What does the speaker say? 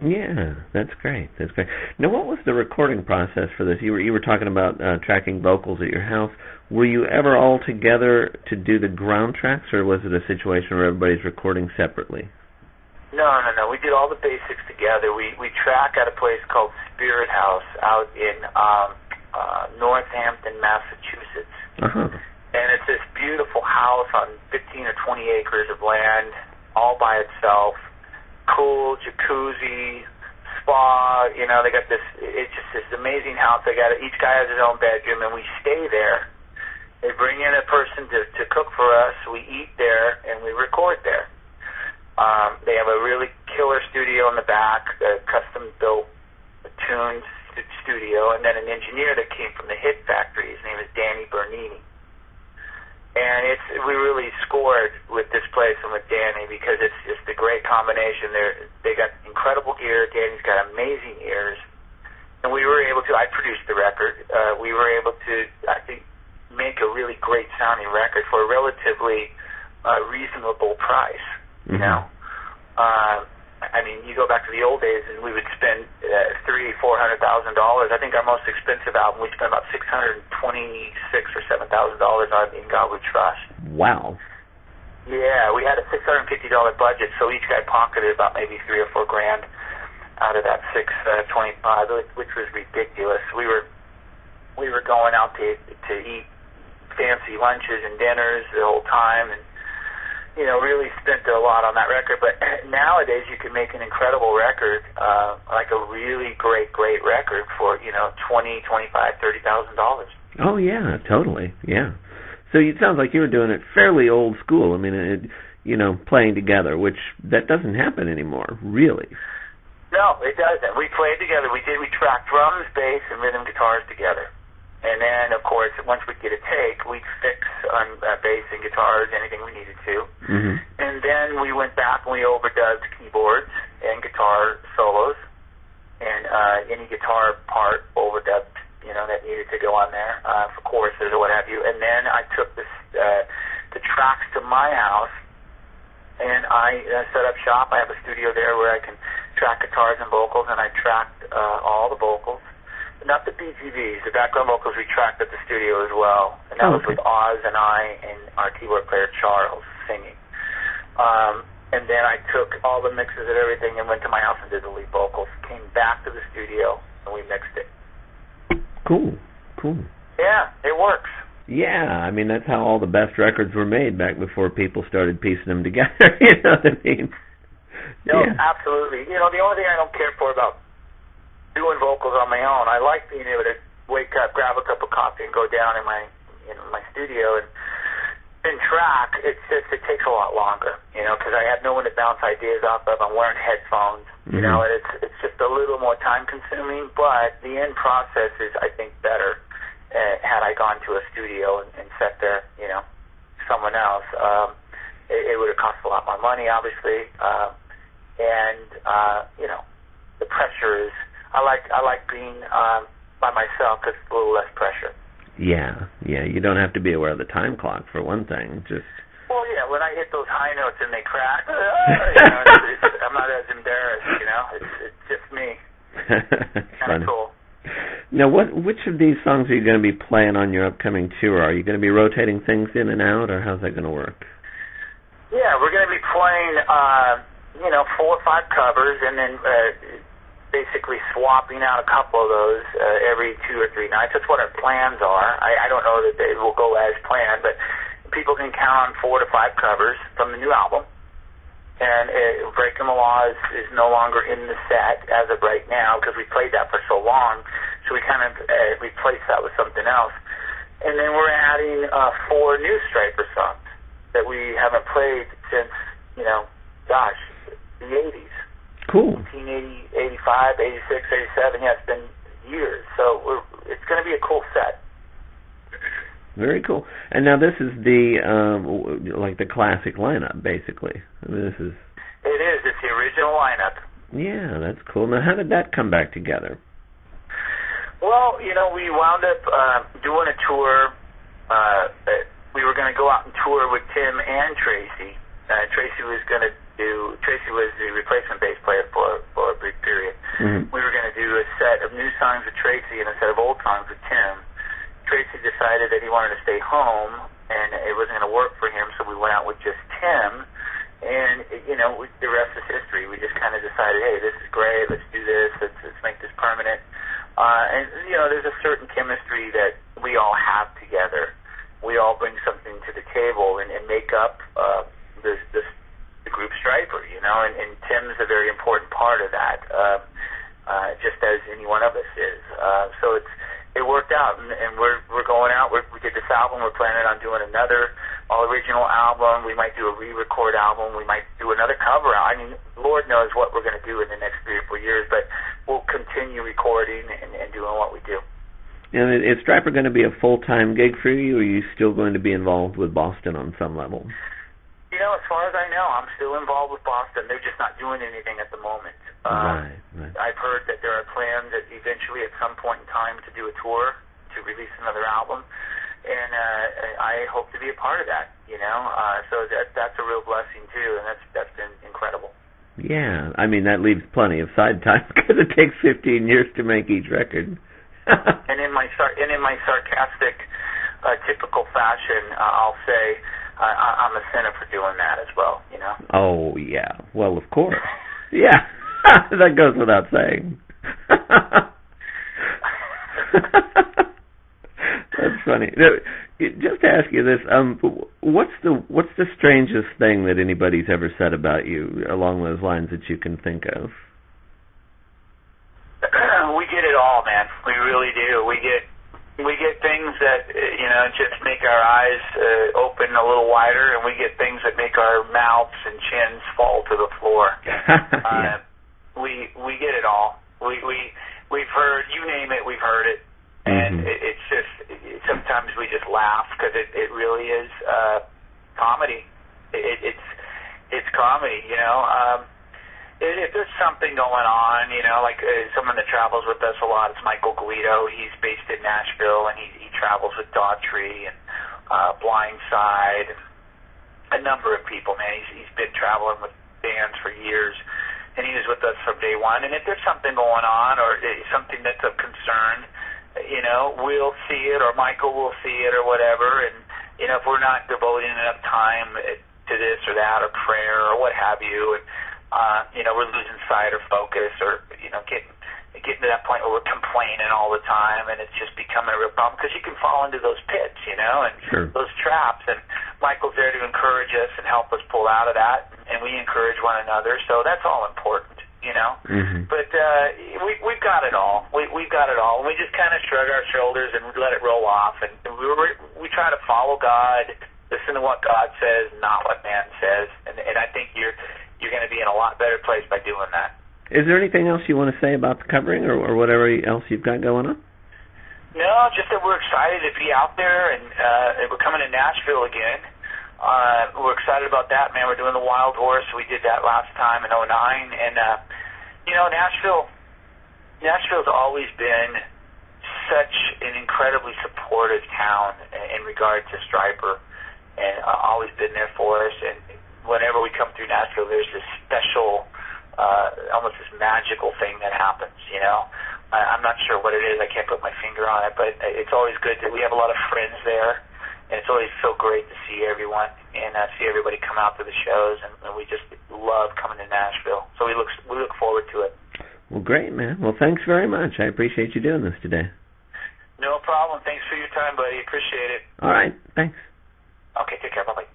Yeah, that's great. That's great. Now, what was the recording process for this? You were talking about tracking vocals at your house. Were you ever all together to do the ground tracks, or was it a situation where everybody's recording separately? No. We did all the basics together. We track at a place called Spirit House out in Northampton, Massachusetts. Uh-huh. And it's this beautiful house on 15 or 20 acres of land, all by itself. Cool jacuzzi, spa. You know, they got this. It's just this amazing house. Each guy has his own bedroom, and we stay there. They bring in a person to cook for us. We eat there, and we record there. They have a really killer studio in the back, a custom-built, tuned studio, and then an engineer that came from the Hit Factory. His name is Danny Bernini. And we really scored with this place and with Danny because it's just a great combination. They got incredible gear. Danny's got amazing ears. And we were able to, I produced the record, we were able to, I think, make a really great sounding record for a relatively reasonable price, you know. I mean, you go back to the old days and we would spend $300,000, $400,000. I think our most expensive album, we spent about $626,000 or $7,000 on In God We Trust. Wow. Yeah, we had a $650 budget, so each guy pocketed about maybe $3 or $4 grand out of that $625, which was ridiculous. We were going out to eat fancy lunches and dinners the whole time, and really spent a lot on that record. But nowadays you can make an incredible record, like a really great record for, $20,000, $25,000, $30,000. Oh yeah, totally. Yeah. So it sounds like you were doing it fairly old school. I mean, playing together, which that doesn't happen anymore, really. No, it doesn't. We played together. We tracked drums, bass, and rhythm guitars together. And then, of course, once we'd get a take, we'd fix on bass and guitars, anything we needed to. Mm-hmm. And then we went back and we overdubbed keyboards and guitar solos, and any guitar part overdubbed, that needed to go on there for choruses or what have you. And then I took the tracks to my house, and I set up shop. I have a studio there where I can track guitars and vocals, and I tracked all the vocals. Not the BGVs, the background vocals we tracked at the studio as well. And that was with Oz and I and our keyboard player Charles singing. And then I took all the mixes and everything and went to my house and did the lead vocals. Came back to the studio and we mixed it. Cool. Yeah, it works. Yeah, I mean, that's how all the best records were made back before people started piecing them together, you know what I mean? No, absolutely. The only thing I don't care for about doing vocals on my own, I like being able to wake up, grab a cup of coffee, and go down in my studio and track. It takes a lot longer, because I have no one to bounce ideas off of. I'm wearing headphones, and it's just a little more time consuming, but the end process is, I think, better had I gone to a studio and sat there, someone else. It would have cost a lot more money, obviously, and the pressure is. I like being by myself because it's a little less pressure. Yeah. You don't have to be aware of the time clock for one thing. Well, yeah. When I hit those high notes and they crack, I'm not as embarrassed. It's just me. Kind of cool. Now, which of these songs are you going to be playing on your upcoming tour? Are you going to be rotating things in and out, or how's that going to work? Yeah, we're going to be playing, 4 or 5 covers, and then basically swapping out a couple of those every 2 or 3 nights. That's what our plans are. I don't know that they will go as planned, but people can count on 4 to 5 covers from the new album. And Breaking the Law is no longer in the set as of right now because we played that for so long, so we kind of replaced that with something else. And then we're adding 4 new Stryper songs that we haven't played since, the 80s. Cool. 1980, 85, 86, 87. Yeah, it's been years. So it's going to be a cool set. Very cool. And now this is the the classic lineup, basically. I mean, It is. It's the original lineup. Yeah, that's cool. Now, how did that come back together? Well, we wound up doing a tour. We were going to go out and tour with Tim and Tracy. Tracy was the replacement bass player for a brief period. We were going to do a set of new songs with Tracy and a set of old songs with Tim. Tracy decided that he wanted to stay home, and it wasn't going to work for him, so we went out with just Tim. And, the rest is history. We just kind of decided, hey, this is great, let's do this, let's make this permanent. And, there's a certain chemistry that we all have together. We all bring something to the table and make up the group Stryper, and Tim's a very important part of that, just as any one of us is. So it worked out, and we're going out. We did this album. We're planning on doing another all-original album. We might do a re-record album. We might do another cover album. I mean, Lord knows what we're going to do in the next 3 or 4 years, but we'll continue recording and doing what we do. And is Stryper going to be a full-time gig for you, or are you still going to be involved with Boston on some level? As far as I know, I'm still involved with Boston. They're just not doing anything at the moment. Right. I've heard that there are plans that eventually at some point in time to do a tour, to release another album. And I hope to be a part of that, So that's a real blessing too, and that's been incredible. Yeah, I mean that leaves plenty of side time because it takes 15 years to make each record. and in my sarcastic, typical fashion, I'll say I'm a sinner for doing that as well, Oh yeah, well of course, yeah, that goes without saying. That's funny. Just to ask you this, what's the strangest thing that anybody's ever said about you along those lines that you can think of? We get it all, man. We really do. We get things that just make our eyes open a little wider, and we get things that make our mouths and chins fall to the floor. Yeah. We get it all. We've heard, you name it, we've heard it. And it's just, sometimes we just laugh because it really is comedy. It's comedy, If there's something going on, like someone that travels with us a lot, it's Michael Guido. He's based in Nashville, and he travels with Daughtry and Blindside, and a number of people, man. He's been traveling with bands for years, and he was with us from day one. And if there's something going on or something that's of concern, we'll see it, or Michael will see it, or whatever. And, if we're not devoting enough time to this or that, or prayer, or what have you, and, we're losing sight or focus, or, getting to that point where we're complaining all the time, and it's just becoming a real problem, because you can fall into those pits, and sure. Those traps. And Michael's there to encourage us and help us pull out of that, and we encourage one another, so that's all important. But we've got it all. We've got it all. And we just kind of shrug our shoulders and let it roll off. And we try to follow God, listen to what God says, not what man says. And I think you're going to be in a lot better place by doing that. Is there anything else you want to say about the covering or whatever else you've got going on? No, just that we're excited to be out there, and we're coming to Nashville again. We're excited about that, man. We're doing the Wild Horse. We did that last time in 2009, and Nashville's always been such an incredibly supportive town in regard to Stryper, and always been there for us. And whenever we come through Nashville, there's this special, almost this magical thing that happens. I'm not sure what it is. I can't put my finger on it, but it's always good that we have a lot of friends there. And it's always so great to see everyone and see everybody come out to the shows, and we just love coming to Nashville. So we look forward to it. Well, great, man. Well, thanks very much. I appreciate you doing this today. No problem. Thanks for your time, buddy. Appreciate it. All right. Thanks. Okay, take care. Bye-bye.